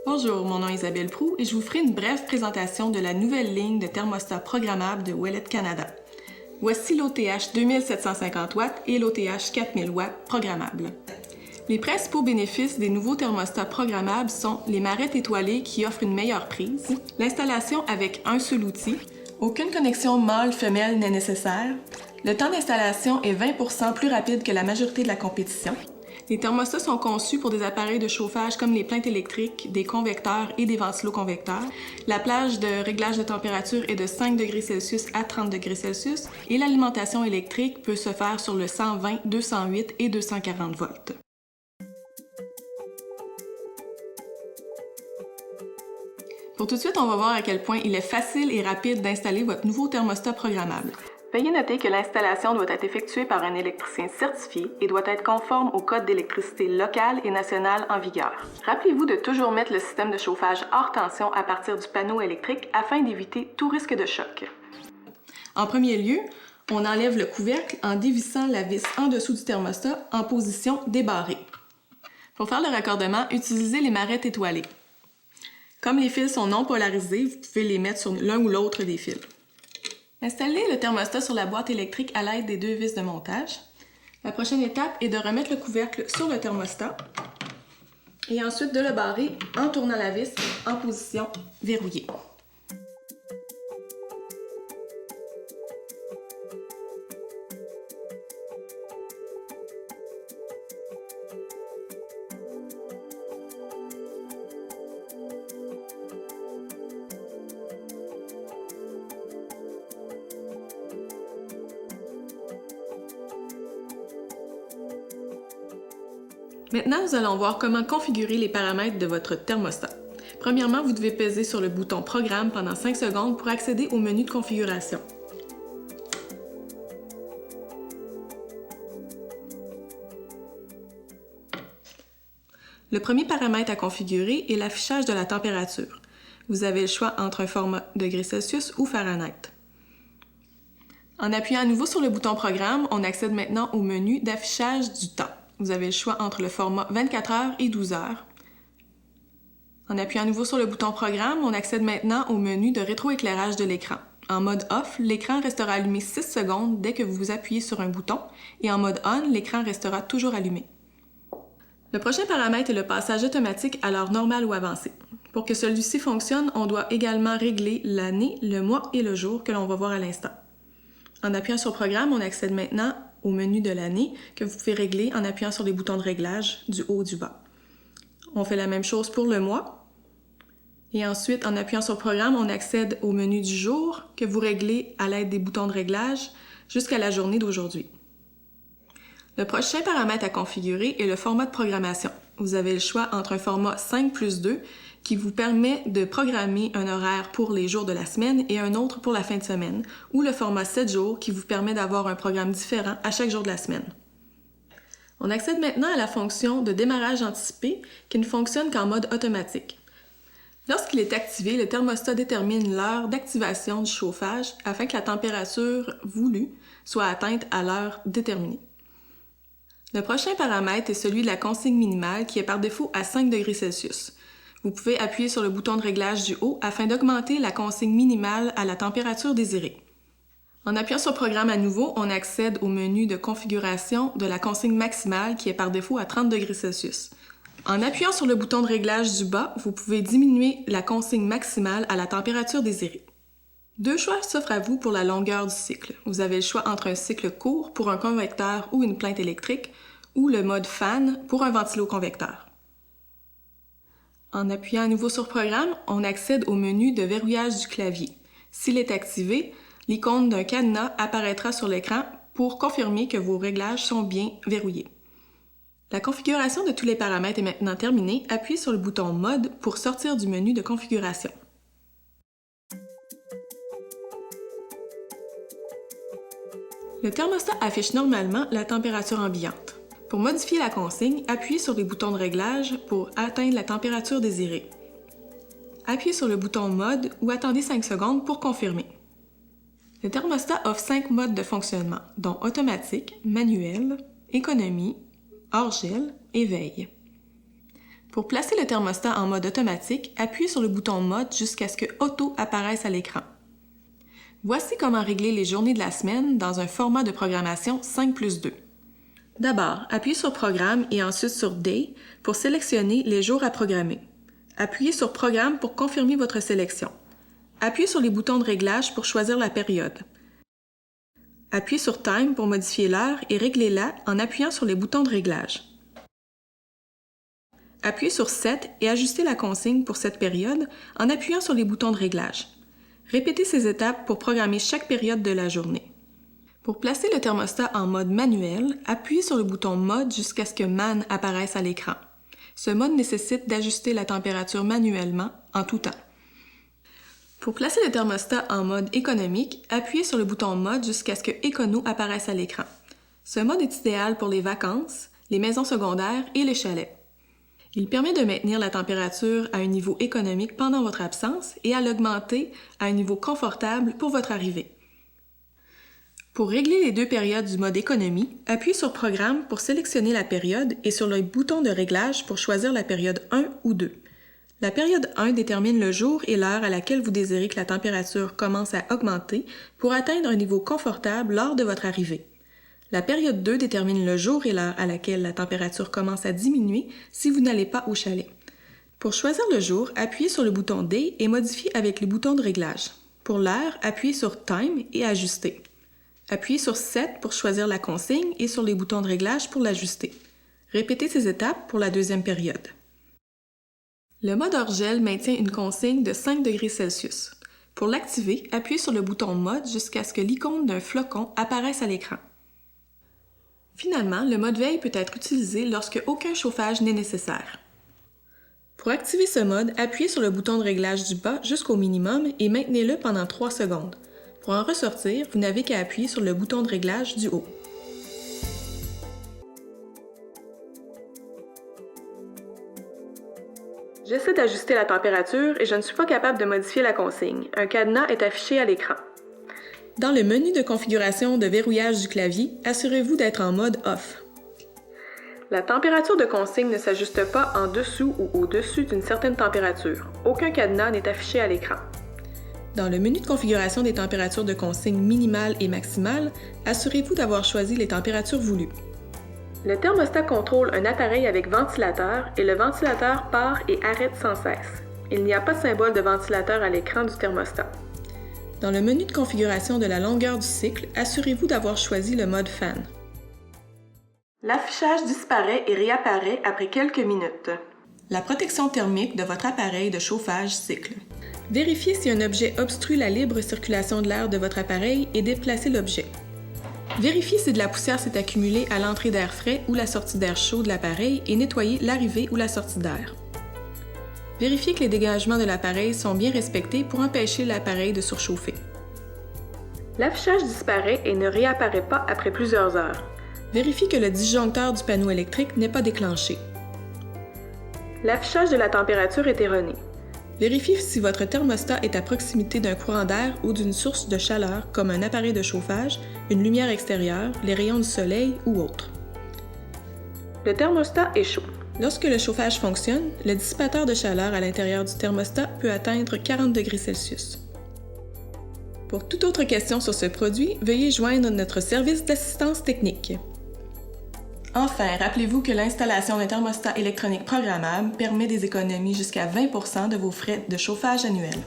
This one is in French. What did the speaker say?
Bonjour, mon nom est Isabelle Proulx et je vous ferai une brève présentation de la nouvelle ligne de thermostats programmables de Ouellet Canada. Voici l'OTH 2750 watts et l'OTH 4000 watts programmables. Les principaux bénéfices des nouveaux thermostats programmables sont les marettes étoilées qui offrent une meilleure prise, l'installation avec un seul outil, aucune connexion mâle-femelle n'est nécessaire, le temps d'installation est 20% plus rapide que la majorité de la compétition. Les thermostats sont conçus pour des appareils de chauffage comme les plaintes électriques, des convecteurs et des ventilos-convecteurs. La plage de réglage de température est de 5 degrés Celsius à 30 degrés Celsius et l'alimentation électrique peut se faire sur le 120, 208 et 240 volts. Pour tout de suite, on va voir à quel point il est facile et rapide d'installer votre nouveau thermostat programmable. Veuillez noter que l'installation doit être effectuée par un électricien certifié et doit être conforme au code d'électricité local et national en vigueur. Rappelez-vous de toujours mettre le système de chauffage hors tension à partir du panneau électrique afin d'éviter tout risque de choc. En premier lieu, on enlève le couvercle en dévissant la vis en dessous du thermostat en position débarrée. Pour faire le raccordement, utilisez les marettes étoilées. Comme les fils sont non polarisés, vous pouvez les mettre sur l'un ou l'autre des fils. Installez le thermostat sur la boîte électrique à l'aide des deux vis de montage. La prochaine étape est de remettre le couvercle sur le thermostat et ensuite de le barrer en tournant la vis en position verrouillée. Maintenant, nous allons voir comment configurer les paramètres de votre thermostat. Premièrement, vous devez peser sur le bouton Programme pendant 5 secondes pour accéder au menu de configuration. Le premier paramètre à configurer est l'affichage de la température. Vous avez le choix entre un format degrés Celsius ou Fahrenheit. En appuyant à nouveau sur le bouton Programme, on accède maintenant au menu d'affichage du temps. Vous avez le choix entre le format 24 heures et 12 heures. En appuyant à nouveau sur le bouton Programme, on accède maintenant au menu de rétroéclairage de l'écran. En mode Off, l'écran restera allumé 6 secondes dès que vous appuyez sur un bouton et en mode On, l'écran restera toujours allumé. Le prochain paramètre est le passage automatique à l'heure normale ou avancée. Pour que celui-ci fonctionne, on doit également régler l'année, le mois et le jour que l'on va voir à l'instant. En appuyant sur Programme, on accède maintenant au menu de l'année que vous pouvez régler en appuyant sur les boutons de réglage du haut et du bas. On fait la même chose pour le mois. Et ensuite, en appuyant sur Programme, on accède au menu du jour que vous réglez à l'aide des boutons de réglage jusqu'à la journée d'aujourd'hui. Le prochain paramètre à configurer est le format de programmation. Vous avez le choix entre un format 5+2 qui vous permet de programmer un horaire pour les jours de la semaine et un autre pour la fin de semaine, ou le format 7 jours qui vous permet d'avoir un programme différent à chaque jour de la semaine. On accède maintenant à la fonction de démarrage anticipé qui ne fonctionne qu'en mode automatique. Lorsqu'il est activé, le thermostat détermine l'heure d'activation du chauffage afin que la température voulue soit atteinte à l'heure déterminée. Le prochain paramètre est celui de la consigne minimale qui est par défaut à 5 degrés Celsius. Vous pouvez appuyer sur le bouton de réglage du haut afin d'augmenter la consigne minimale à la température désirée. En appuyant sur Programme à nouveau, on accède au menu de configuration de la consigne maximale qui est par défaut à 30 degrés Celsius. En appuyant sur le bouton de réglage du bas, vous pouvez diminuer la consigne maximale à la température désirée. Deux choix s'offrent à vous pour la longueur du cycle. Vous avez le choix entre un cycle court pour un convecteur ou une plainte électrique ou le mode fan pour un ventilo-convecteur. En appuyant à nouveau sur Programme, on accède au menu de verrouillage du clavier. S'il est activé, l'icône d'un cadenas apparaîtra sur l'écran pour confirmer que vos réglages sont bien verrouillés. La configuration de tous les paramètres est maintenant terminée. Appuyez sur le bouton Mode pour sortir du menu de configuration. Le thermostat affiche normalement la température ambiante. Pour modifier la consigne, appuyez sur les boutons de réglage pour atteindre la température désirée. Appuyez sur le bouton Mode ou attendez 5 secondes pour confirmer. Le thermostat offre 5 modes de fonctionnement, dont automatique, manuel, économie, hors-gel et veille. Pour placer le thermostat en mode automatique, appuyez sur le bouton Mode jusqu'à ce que Auto apparaisse à l'écran. Voici comment régler les journées de la semaine dans un format de programmation 5+2. D'abord, appuyez sur Programme et ensuite sur Day pour sélectionner les jours à programmer. Appuyez sur Programme pour confirmer votre sélection. Appuyez sur les boutons de réglage pour choisir la période. Appuyez sur Time pour modifier l'heure et réglez-la en appuyant sur les boutons de réglage. Appuyez sur Set et ajustez la consigne pour cette période en appuyant sur les boutons de réglage. Répétez ces étapes pour programmer chaque période de la journée. Pour placer le thermostat en mode manuel, appuyez sur le bouton Mode jusqu'à ce que Man apparaisse à l'écran. Ce mode nécessite d'ajuster la température manuellement en tout temps. Pour placer le thermostat en mode économique, appuyez sur le bouton Mode jusqu'à ce que Écono apparaisse à l'écran. Ce mode est idéal pour les vacances, les maisons secondaires et les chalets. Il permet de maintenir la température à un niveau économique pendant votre absence et à l'augmenter à un niveau confortable pour votre arrivée. Pour régler les deux périodes du mode économie, appuyez sur Programme pour sélectionner la période et sur le bouton de réglage pour choisir la période 1 ou 2. La période 1 détermine le jour et l'heure à laquelle vous désirez que la température commence à augmenter pour atteindre un niveau confortable lors de votre arrivée. La période 2 détermine le jour et l'heure à laquelle la température commence à diminuer si vous n'allez pas au chalet. Pour choisir le jour, appuyez sur le bouton D et modifiez avec les boutons de réglage. Pour l'heure, appuyez sur Time et Ajuster. Appuyez sur Set pour choisir la consigne et sur les boutons de réglage pour l'ajuster. Répétez ces étapes pour la deuxième période. Le mode hors-gel maintient une consigne de 5 degrés Celsius. Pour l'activer, appuyez sur le bouton Mode jusqu'à ce que l'icône d'un flocon apparaisse à l'écran. Finalement, le mode veille peut être utilisé lorsque aucun chauffage n'est nécessaire. Pour activer ce mode, appuyez sur le bouton de réglage du bas jusqu'au minimum et maintenez-le pendant 3 secondes. Pour en ressortir, vous n'avez qu'à appuyer sur le bouton de réglage du haut. J'essaie d'ajuster la température et je ne suis pas capable de modifier la consigne. Un cadenas est affiché à l'écran. Dans le menu de configuration de verrouillage du clavier, assurez-vous d'être en mode Off. La température de consigne ne s'ajuste pas en dessous ou au-dessus d'une certaine température. Aucun cadenas n'est affiché à l'écran. Dans le menu de configuration des températures de consigne minimale et maximale, assurez-vous d'avoir choisi les températures voulues. Le thermostat contrôle un appareil avec ventilateur et le ventilateur part et arrête sans cesse. Il n'y a pas de symbole de ventilateur à l'écran du thermostat. Dans le menu de configuration de la longueur du cycle, assurez-vous d'avoir choisi le mode Fan. L'affichage disparaît et réapparaît après quelques minutes. La protection thermique de votre appareil de chauffage cycle. Vérifiez si un objet obstrue la libre circulation de l'air de votre appareil et déplacez l'objet. Vérifiez si de la poussière s'est accumulée à l'entrée d'air frais ou la sortie d'air chaud de l'appareil et nettoyez l'arrivée ou la sortie d'air. Vérifiez que les dégagements de l'appareil sont bien respectés pour empêcher l'appareil de surchauffer. L'affichage disparaît et ne réapparaît pas après plusieurs heures. Vérifiez que le disjoncteur du panneau électrique n'est pas déclenché. L'affichage de la température est erroné. Vérifiez si votre thermostat est à proximité d'un courant d'air ou d'une source de chaleur comme un appareil de chauffage, une lumière extérieure, les rayons du soleil ou autre. Le thermostat est chaud. Lorsque le chauffage fonctionne, le dissipateur de chaleur à l'intérieur du thermostat peut atteindre 40 degrés Celsius. Pour toute autre question sur ce produit, veuillez joindre notre service d'assistance technique. Enfin, rappelez-vous que l'installation d'un thermostat électronique programmable permet des économies jusqu'à 20% de vos frais de chauffage annuels.